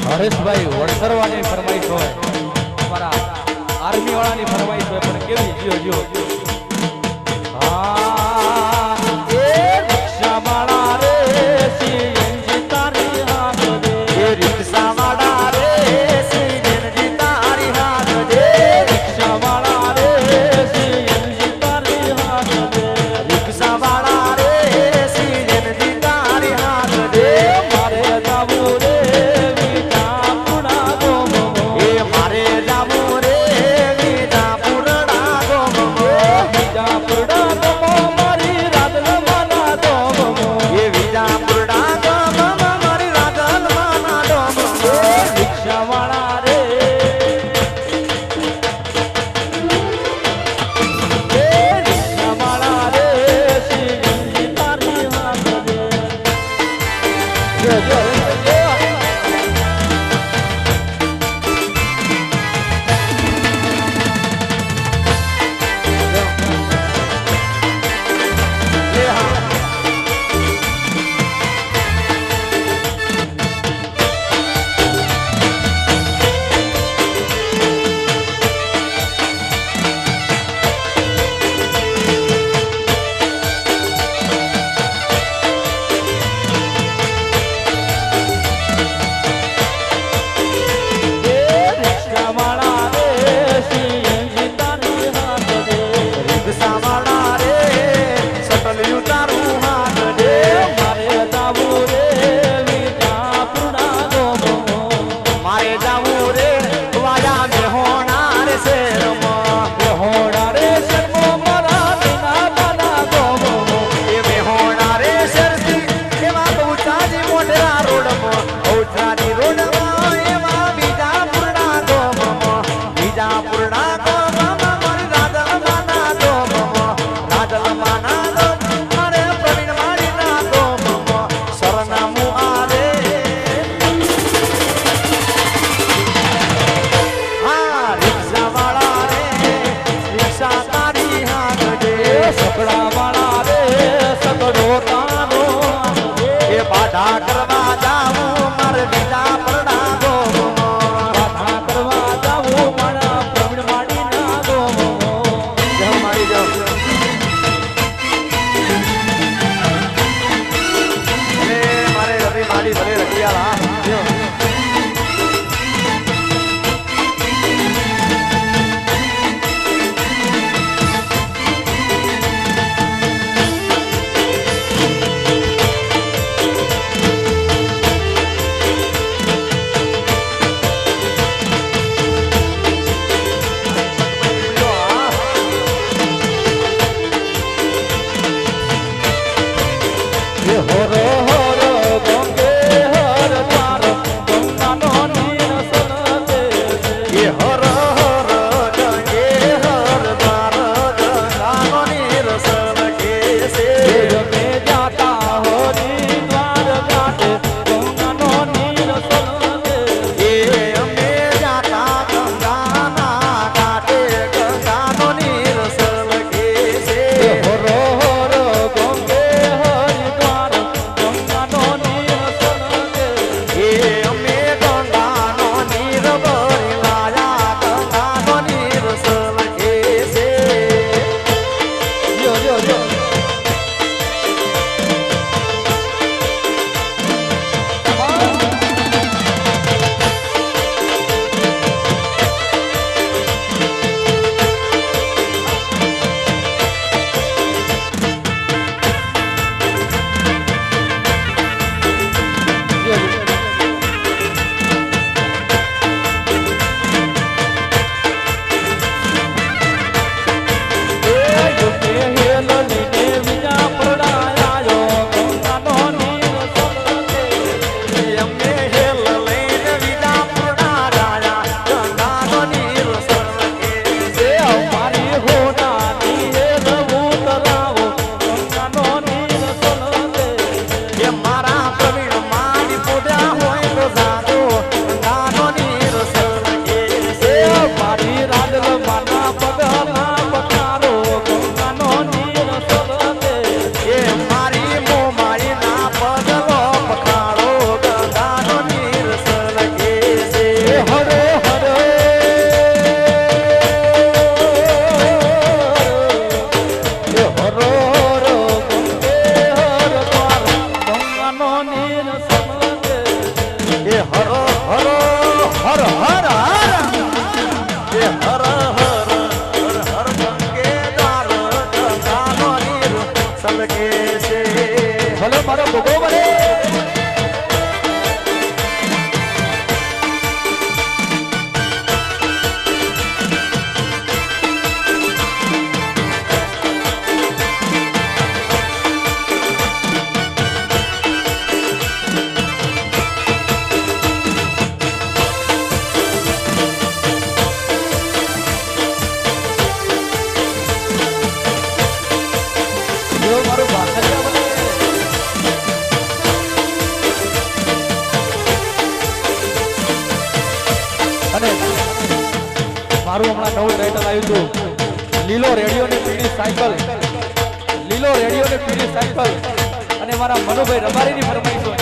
હરેશભાઈ વડસરવાની ફરમાઈશ હોય, અમારા આર્મી વાળાની ફરમાઈશ હોય, પણ કેવી જીઓ જીઓ મારું હમણાં નવું ટાઇટલ આવ્યું હતું લીલો રેડિયો ને પીળી સાયકલ, લીલો રેડિયો ને પીળી સાયકલ. અને મારા મનુભાઈ રબારીની ફરમાઈશ હોય.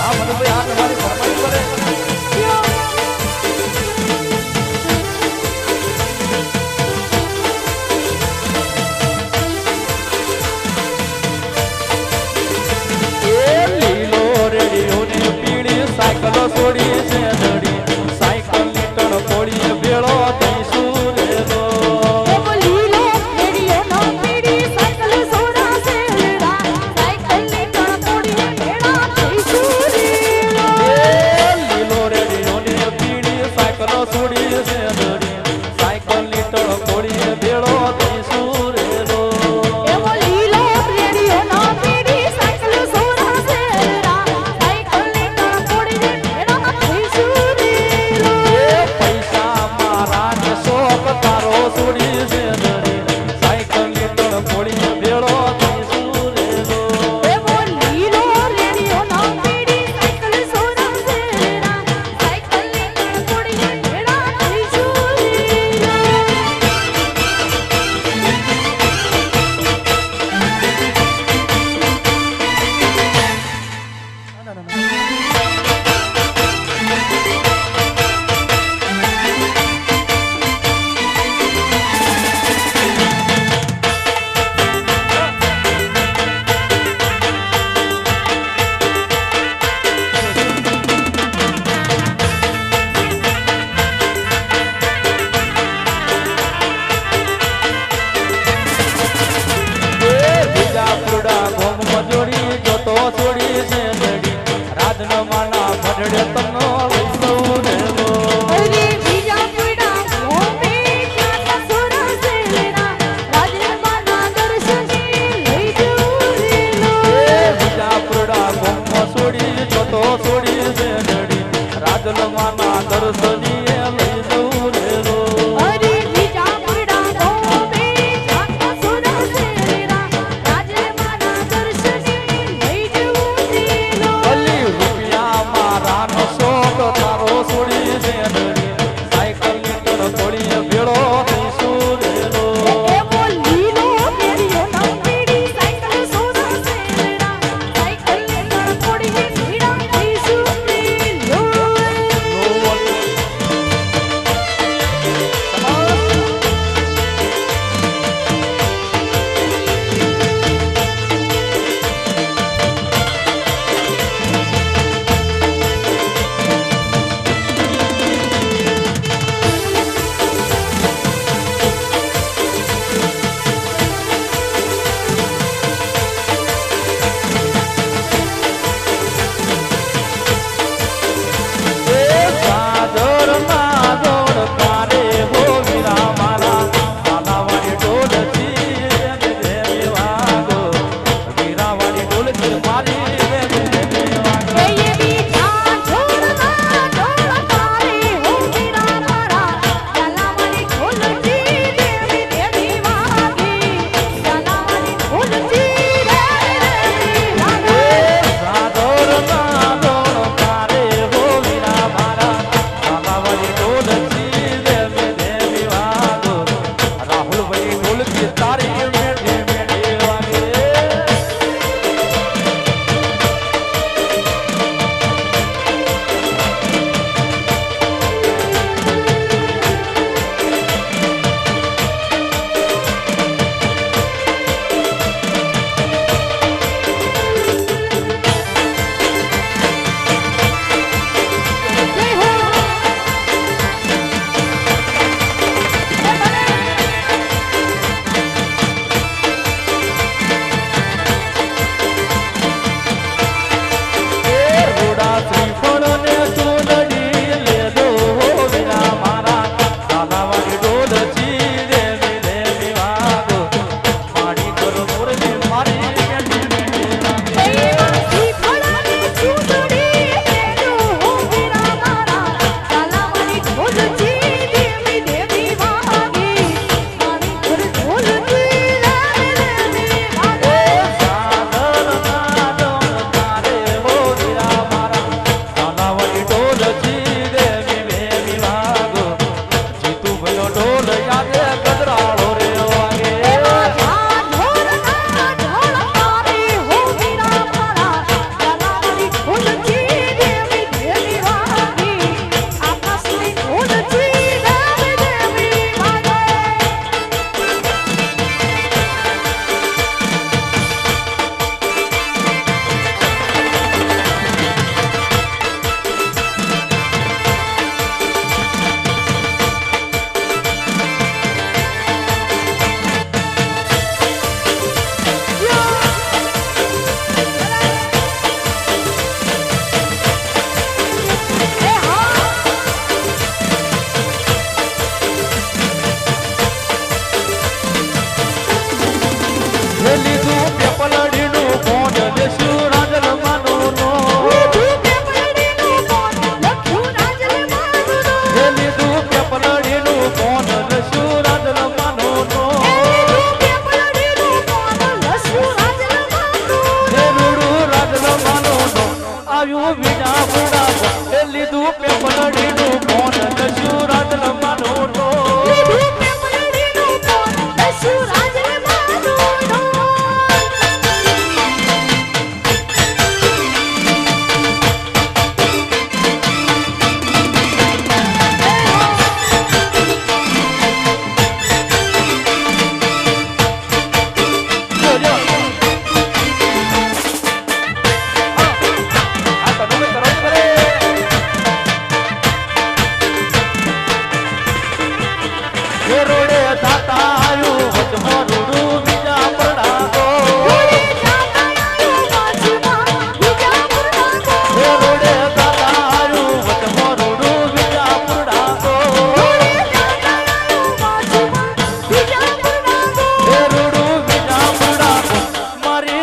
હા મનુભાઈ, આ તમારી ફરમાઈશ કરે. સાયકલો છોડી છે દડી, સાયકલ ની ટણ પોળી ભેળો થઈશું રે લો. લીલો રેડિયો નો પીડી સાયકલ સોડા છે લેડા, સાયકલ ની ટણ પોળી ભેળો થઈશું રે લો. લીલો રેડિયો ની પીડી સાયકલો છોડી છે દડી, સાયકલ ની ટણ પોળી ભેળો થઈશું રે લો. એવો લીલો રેડિયો નો પીડી સાયકલ સોડા છે લેડા, સાયકલ ની ટણ પોળી ભેળો થઈશું રે લો. પૈસા મારા ને શોખ તારો છોડી છે દડી, સાયકલ ની ટણ પોળી ભેળો થઈશું રે લો. એવો લીલો રેડિયો નો પીડી સાયકલ સોડા છે લેડા, સાયકલ ની ટણ પોળી ભેળો થઈશું રે લો. બીજા ફૂડા ગોમ મજોડી જોતો છોડી છે દડી, રાજનો માના ભડડે તનો વૈસવ રે લો. અરે બીજા પીડા ગોપે ક્યાં સોરા છે લેડા, રાજમાના દર્શને લઈ જવું રે લો. બીજા ફૂડા ગોમ છોડી જોતો છોડી છે દડી, રાજનો માના દર્શનીએ લઈ જવું રે લો. અરે બીજા પીડા ગોપે ક્યાં સોરા છે લેડા, રાજમાના દર્શને લઈ જવું રે લો. ભલી રૂપિયા મારા નો શોખ તારો છોડી છે દડી, સાયકલ ની ટણ પોળી ભેળો થઈશું રે લો. એવો લીલો રેડિયો નો પીડી સાયકલ સોરા છે લેડા, સાયકલ ની ટણ પોળી ભેળો થઈશું રે લો.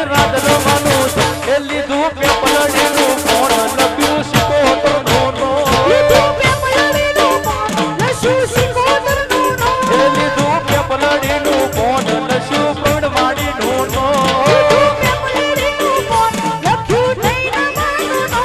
મારી રાત રમવાનું છે એ લીધું પેપલડીનું ફોન લખ્યું શીખોતરનું નો લીધું પેપલડીનું ફોન લખ્યું શીખોતરનું નો એ લીધું પેપલડીનું ફોન લખ્યું પ્રણવાડીનું નો લીધું પેપલડીનું ફોન લખ્યું જૈન માનું નો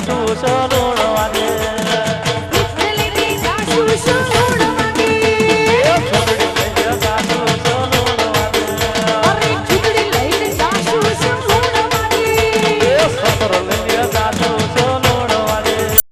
સાસુ સનો